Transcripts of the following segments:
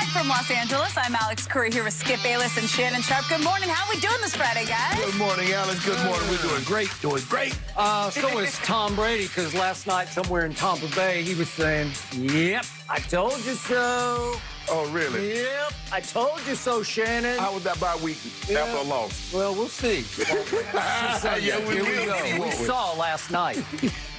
from Los Angeles, I'm Alex Curry here with Skip Bayless and Shannon Sharp. Good morning. How are we doing this Friday, guys? Good morning, Alex. Good morning. We're doing great. Doing great. So is Tom Brady, because last night somewhere in Tampa Bay, he was saying, "Yep, I told you so." Oh, really? Yep, I told you so, Shannon. How was that bye week after a loss? Well, we'll see. Yeah, Here we go. We saw last night.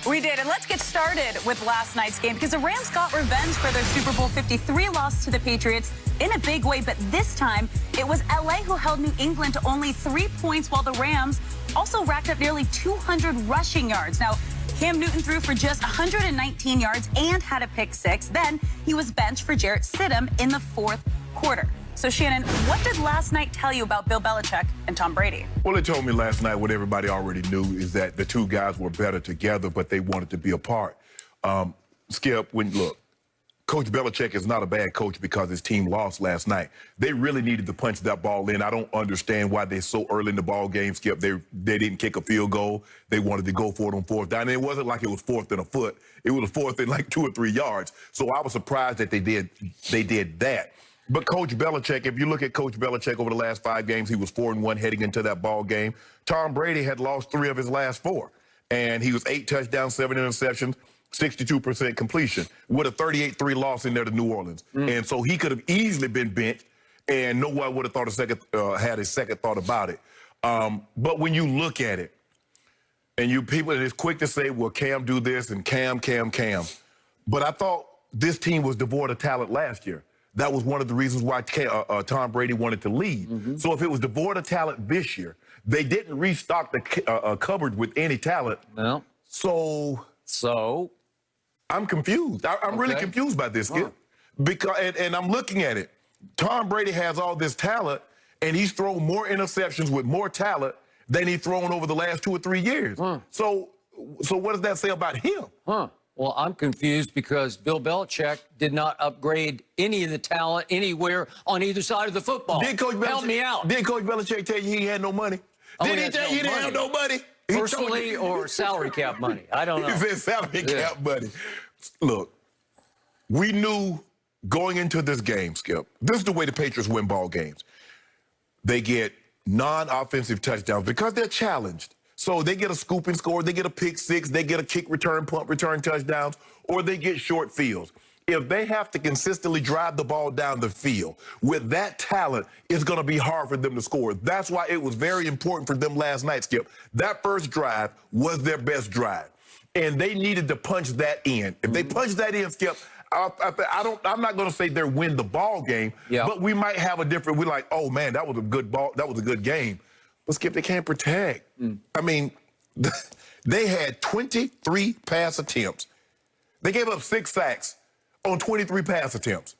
We did, and let's get started with last night's game because the Rams got revenge for their Super Bowl 53 loss to the Patriots in a big way, but this time it was LA who held New England to only 3 points while the Rams also racked up nearly 200 rushing yards. Now, Cam Newton threw for just 119 yards and had a pick six. Then he was benched for Jarrett Stidham in the fourth quarter. So, Shannon, what did last night tell you about Bill Belichick and Tom Brady? Well, it told me last night what everybody already knew is that the two guys were better together, but they wanted to be apart. Skip, look, Coach Belichick is not a bad coach because his team lost last night. They really needed to punch that ball in. I don't understand why they're so early in the ball game, Skip. They didn't kick a field goal. They wanted to go for it on fourth down. And it wasn't like it was fourth and a foot. It was a fourth and like 2 or 3 yards. So I was surprised that they did that. But Coach Belichick, if you look at Coach Belichick over the last 5 games, he was 4-1 heading into that ball game. Tom Brady had lost 3 of his last 4. And he was 8 touchdowns, 7 interceptions, 62% completion with a 38-3 loss in there to New Orleans. And so he could have easily been benched, and no one would have thought had a second thought about it. But when you look at it, and people, it's quick to say, well, Cam do this and Cam. But I thought this team was devoid of talent last year. That was one of the reasons why Tom Brady wanted to leave. So if it was devoid of talent this year, they didn't restock the cupboard with any talent. No. So I'm confused. I'm really confused by this, Skip. Because and I'm looking at it. Tom Brady has all this talent, and he's thrown more interceptions with more talent than he's thrown over the last 2 or 3 years. So what does that say about him? Well, I'm confused because Bill Belichick did not upgrade any of the talent anywhere on either side of the football. Help me out. Did Coach Belichick tell you he had no money? Did he tell you he didn't have no money? Personally or salary cap money? I don't know. He said salary cap money. Look, we knew going into this game, Skip, this is the way the Patriots win ball games. They get non-offensive touchdowns because they're challenged. So they get a scoop and score, they get a pick six, they get a kick return, punt return touchdowns, or they get short fields. If they have to consistently drive the ball down the field, with that talent, it's going to be hard for them to score. That's why it was very important for them last night, Skip. That first drive was their best drive, and they needed to punch that in. If they punch that in, Skip, I'm not going to say they win the ball game, but we might have a different. We're like, oh man, that was a good ball. That was a good game. But Skip, they can't protect. I mean, they had 23 pass attempts. They gave up 6 sacks on 23 pass attempts.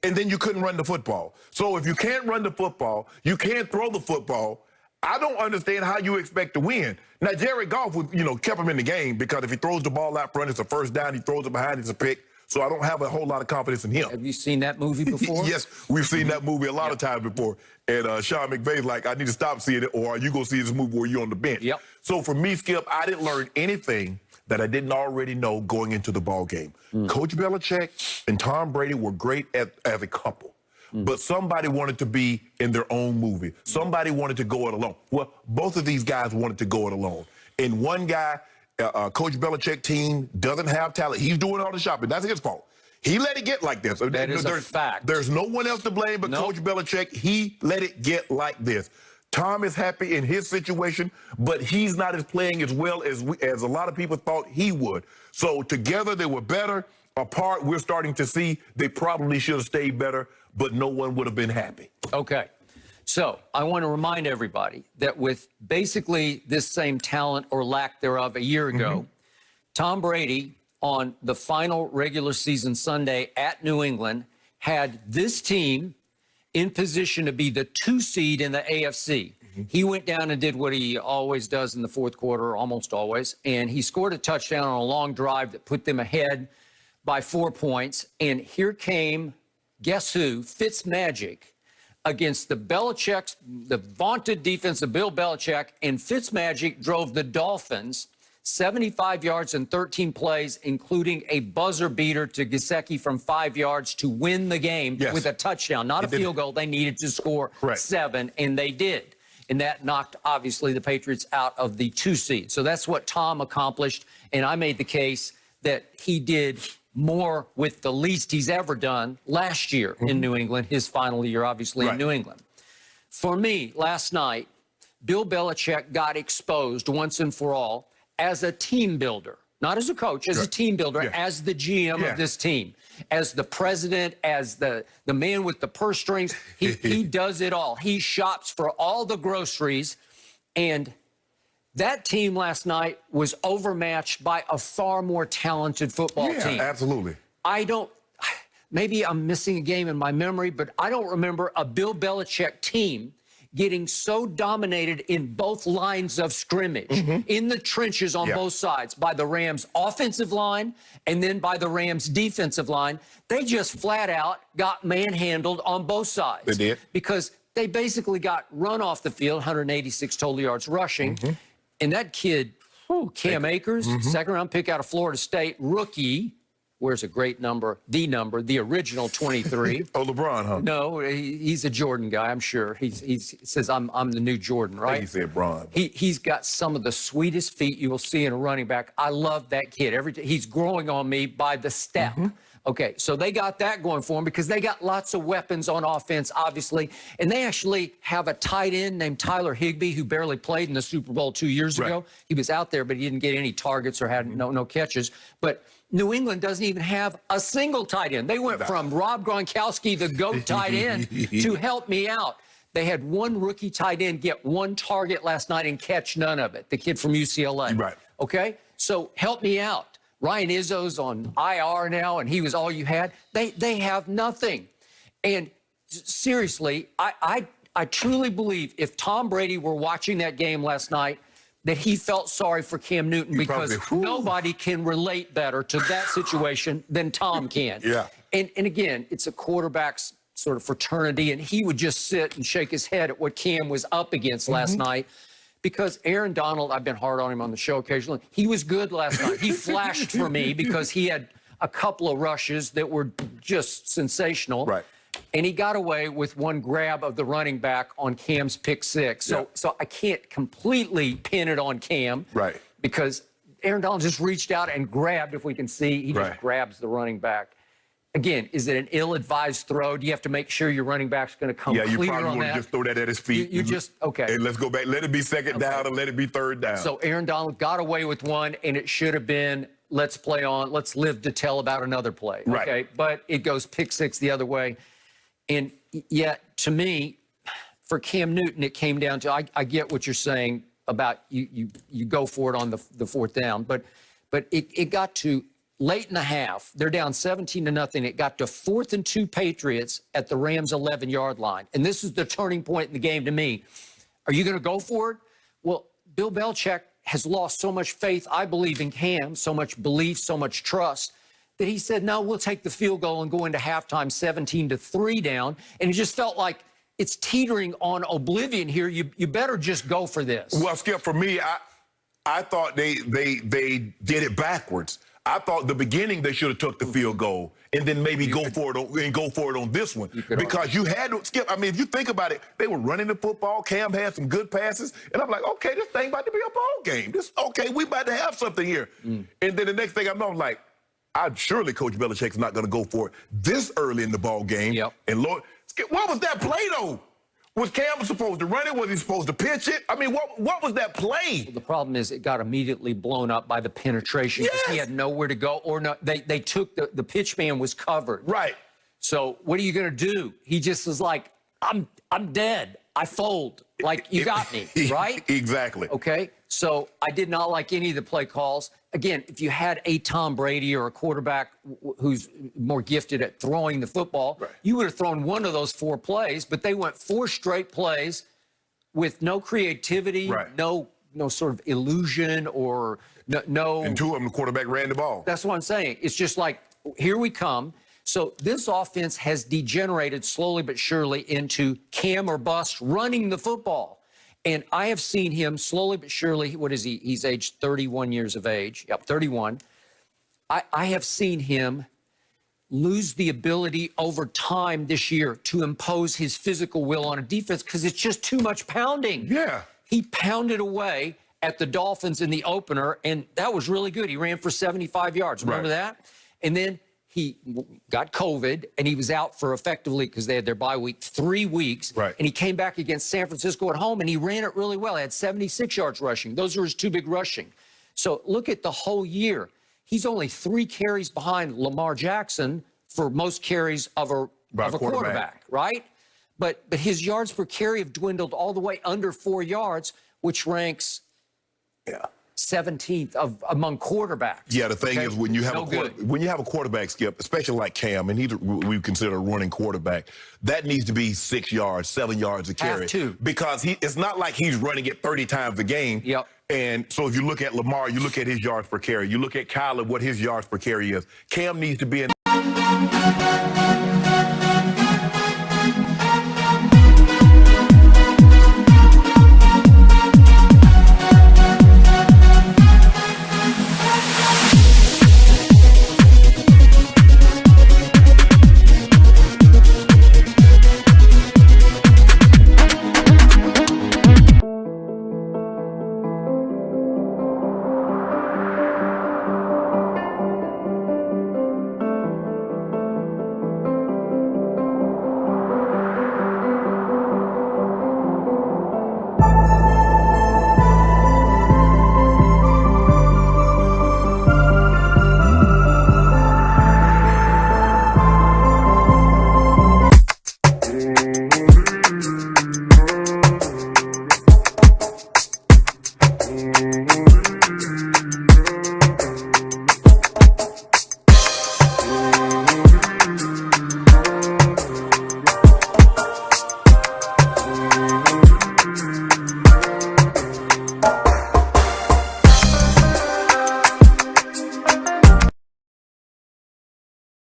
And then you couldn't run the football. So if you can't run the football, you can't throw the football, I don't understand how you expect to win. Now, Jared Goff, kept him in the game because if he throws the ball out front, it's a first down. He throws it behind, it's a pick. So I don't have a whole lot of confidence in him. Have you seen that movie before? Yes, we've seen that movie a lot of times before. And Sean McVay's like, I need to stop seeing it, or are you going to see this movie where you're on the bench? So for me, Skip, I didn't learn anything that I didn't already know going into the ball game. Coach Belichick and Tom Brady were great as a couple. But somebody wanted to be in their own movie. Somebody wanted to go it alone. Well, both of these guys wanted to go it alone. And one guy, Coach Belichick team doesn't have talent. He's doing all the shopping. That's his fault. He let it get like this. That is a fact. There's no one else to blame but Coach Belichick. He let it get like this. Tom is happy in his situation, but he's not playing as well as a lot of people thought he would. So together they were better. Apart, we're starting to see they probably should have stayed better, but no one would have been happy. Okay. So I want to remind everybody that with basically this same talent or lack thereof a year ago, Tom Brady on the final regular season Sunday at New England had this team in position to be the 2 seed in the AFC. He went down and did what he always does in the fourth quarter, almost always, and he scored a touchdown on a long drive that put them ahead by 4 points. And here came, guess who? Fitzmagic against the vaunted defense of Bill Belichick, and Fitzmagic drove the Dolphins 75 yards and 13 plays, including a buzzer beater to Gesicki from 5 yards to win the game with a touchdown, not a field goal. They needed to score 7, and they did. And that knocked, obviously, the Patriots out of the 2 seed. So that's what Tom accomplished, and I made the case that he did more with the least he's ever done last year in New England, his final year, obviously, in New England. For me, last night, Bill Belichick got exposed once and for all as a team builder, not as a coach, as a team builder, as the GM of this team, as the president, as the man with the purse strings. He does it all. He shops for all the groceries. And that team last night was overmatched by a far more talented football team. Absolutely. Maybe I'm missing a game in my memory, but I don't remember a Bill Belichick team getting so dominated in both lines of scrimmage, in the trenches on both sides, by the Rams' offensive line and then by the Rams' defensive line. They just flat out got manhandled on both sides. They did. Because they basically got run off the field, 186 total yards rushing. And that kid, Cam Akers, second-round pick out of Florida State, rookie, wears a great number, the original 23. Oh, LeBron, huh? No, he's a Jordan guy, I'm sure. He says, I'm the new Jordan, right? He said Bron. He's got some of the sweetest feet you will see in a running back. I love that kid. He's growing on me by the step. Okay, so they got that going for them because they got lots of weapons on offense, obviously. And they actually have a tight end named Tyler Higbee who barely played in the Super Bowl 2 years ago. He was out there, but he didn't get any targets or had no catches. But New England doesn't even have a single tight end. They went from Rob Gronkowski, the GOAT tight end, to help me out. They had one rookie tight end get 1 target last night and catch none of it, the kid from UCLA. Right. Okay? So help me out. Ryan Izzo's on IR now, and he was all you had. They have nothing. And seriously, I truly believe if Tom Brady were watching that game last night, that he felt sorry for Cam Newton because nobody can relate better to that situation than Tom can. And again, it's a quarterback's sort of fraternity, and he would just sit and shake his head at what Cam was up against last night. Because Aaron Donald, I've been hard on him on the show occasionally, he was good last night. He flashed for me because he had a couple of rushes that were just sensational. And he got away with one grab of the running back on Cam's pick 6. So I can't completely pin it on Cam. Because Aaron Donald just reached out and grabbed, if we can see, he just grabs the running back. Again, is it an ill-advised throw? Do you have to make sure your running back's going to come clear on that? Yeah, you probably want to just throw that at his feet. You just, okay. And let's go back. Let it be second down and let it be third down. So Aaron Donald got away with one, and it should have been, let's play on, let's live to tell about another play. Okay, but it goes pick 6 the other way. And yet, to me, for Cam Newton, it came down to, I get what you're saying about you go for it on the 4th down, but it got to late in the half, they're down 17-0. It got to 4th and 2 Patriots at the Rams' 11-yard line. And this is the turning point in the game to me. Are you going to go for it? Well, Bill Belichick has lost so much faith, I believe, in Cam, so much belief, so much trust, that he said, no, we'll take the field goal and go into halftime 17-3 down. And it just felt like it's teetering on oblivion here. You better just go for this. Well, Skip, for me, I thought they did it backwards. I thought the beginning they should have took the field goal and then maybe go for it on this one. Because you had to, Skip, I mean, if you think about it, they were running the football. Cam had some good passes. And I'm like, okay, this thing about to be a ball game. Okay, we about to have something here. And then the next thing I know, I'm like, surely Coach Belichick's not going to go for it this early in the ball game. And Lord, Skip, what was that play, though? Was Cam supposed to run it? Was he supposed to pitch it? I mean, what was that play? Well, the problem is it got immediately blown up by the penetration because he had nowhere to go. Or no, they took the pitch man was covered. So what are you going to do? He just was like, I'm dead. I fold. Like, you got me, right? Exactly. Okay, so I did not like any of the play calls. Again, if you had a Tom Brady or a quarterback who's more gifted at throwing the football, you would have thrown one of those 4 plays, but they went 4 straight plays with no creativity, no sort of illusion or no. And 2 of them, the quarterback ran the ball. That's what I'm saying. It's just like, here we come. So this offense has degenerated slowly but surely into Cam or bust running the football. And I have seen him slowly but surely, what is he? He's aged 31 years of age. Yep, 31. I have seen him lose the ability over time this year to impose his physical will on a defense because it's just too much pounding. Yeah. He pounded away at the Dolphins in the opener, and that was really good. He ran for 75 yards. Remember that? And then he got COVID, and he was out for effectively, because they had their bye week, 3 weeks. Right. And he came back against San Francisco at home, and he ran it really well. He had 76 yards rushing. Those were his 2 big rushing. So look at the whole year. He's only 3 carries behind Lamar Jackson for most carries of a quarterback, right? But his yards per carry have dwindled all the way under 4 yards, which ranks 17th among quarterbacks. Yeah, the thing is, when you have a quarterback, Skip, especially like Cam, and we consider a running quarterback, that needs to be 6 yards, 7 yards a carry. Have to. Because it's not like he's running it 30 times a game. Yep. And so if you look at Lamar, you look at his yards per carry. You look at Kyler, what his yards per carry is. Cam needs to be in